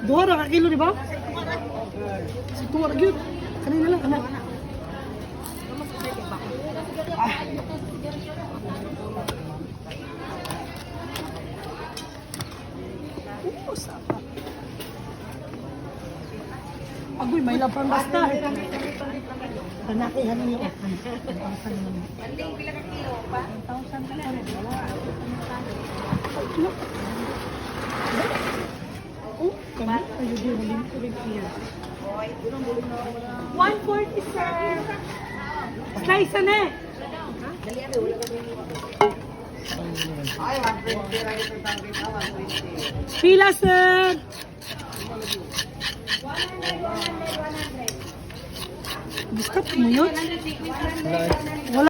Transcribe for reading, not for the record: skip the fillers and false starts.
Duha ra ka kilo di ba? Si tuwa ra gyud. Kanina lang anak. Sarap. Agoy, may lapang basta. Panakihan niyo. 1,000 naman. Banding pila ka kilo pa? 1,000 na lang. Oh, kami. Ayun din, huling ko rin here. 140, sir. Slice na eh. Pila, sir. Discount mo yun? Wala.